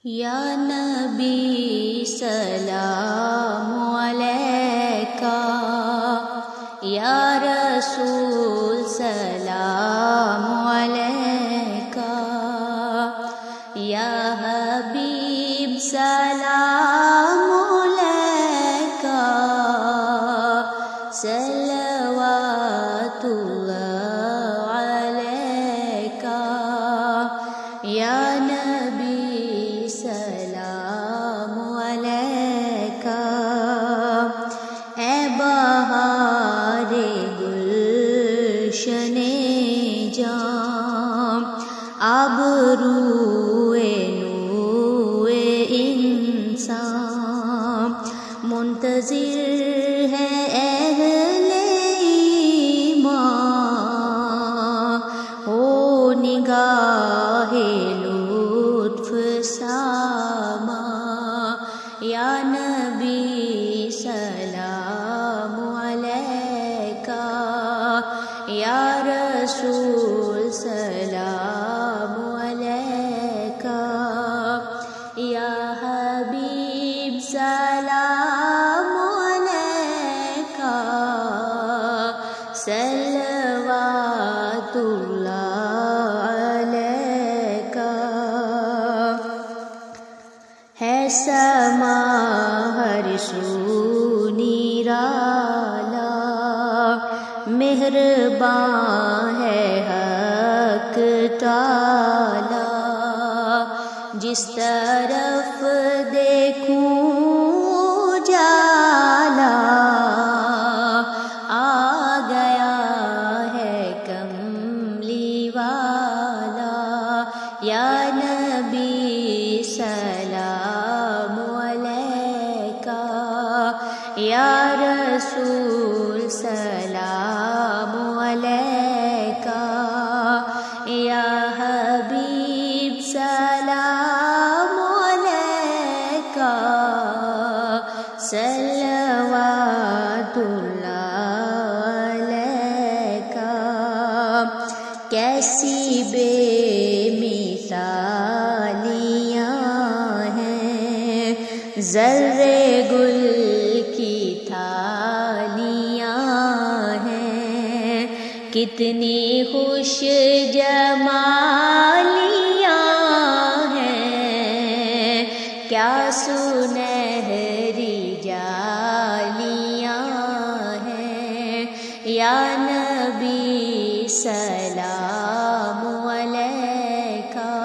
یا نبی سلام علیکہ، یا رسول سلام علیکہ، یا حبیب سلام علیکہ، صلوات اللہ علیکہ، یا نبی سلام علیکہ۔ اے بہار گلشن جام، ابروئے نور انسان، منتظر ہے اہل ایمان، ہو نگاہ لطف ساما، یا نبی سلام علیکہ، یا رسول سلام علیکہ، یا حبیب سلام علیکہ، صلوات اللہ علیکہ۔ ہے سما ہر سو نرالا، مہرباں ہے حق تعالی، جس طرف دیکھوں جالا، آ گیا ہے کملی والا، یا نبی سلام علیکہ، یا رسول سلام علیکہ، یا حبیب سلام علیکہ، صلوات اللہ علیکہ۔ کیسی بے مثالیاں ہیں زرے گل کی تھالیاں ہیں، کتنی خوش جمالیاں ہیں، کیا سنہری جالیاں ہیں، یا نبی سلام علیکہ،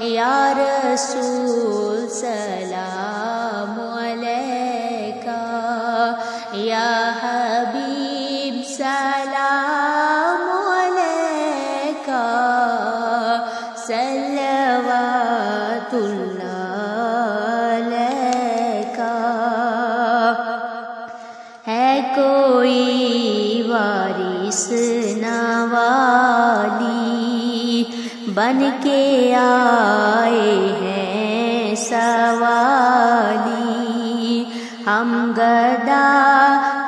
یا رسول سلام علیکہ، یا حبیب سلام علیکہ، صلوات اللہ علیکہ۔ ہے کوئی وارث نہ والی، بن کے آئے ہیں سوالی، ہم گدا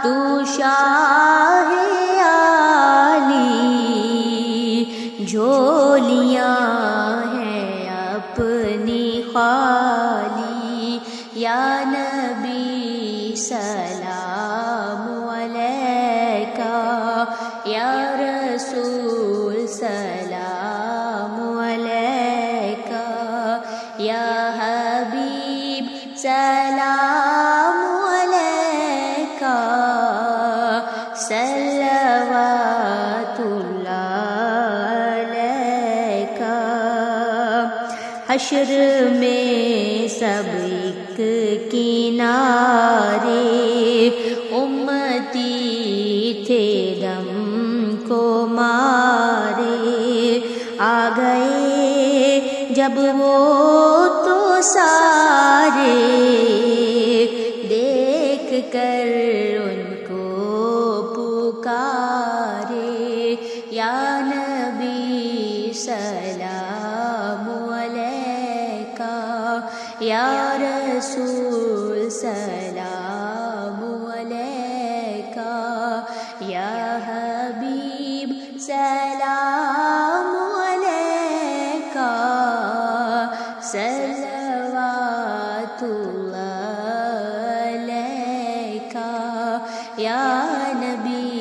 تو شاہ عالی، جھولیاں ہیں اپنی خالی، یا نبی سلام علیکہ، یا رسول سلام علیکہ، یا حبیب سلام علیکہ، صلوات اللہ علیکہ۔ حشر میں سب ایک کنارے، امتی تھے دم کو مارے، آ گئے جب وہ تو سارے، دیکھ کر ان کو پکارے، یا نبی سلام علیکہ، یا رسول سلام علیکہ، یا حبیب سلام علیکہ، صلوات الله عليك يا نبي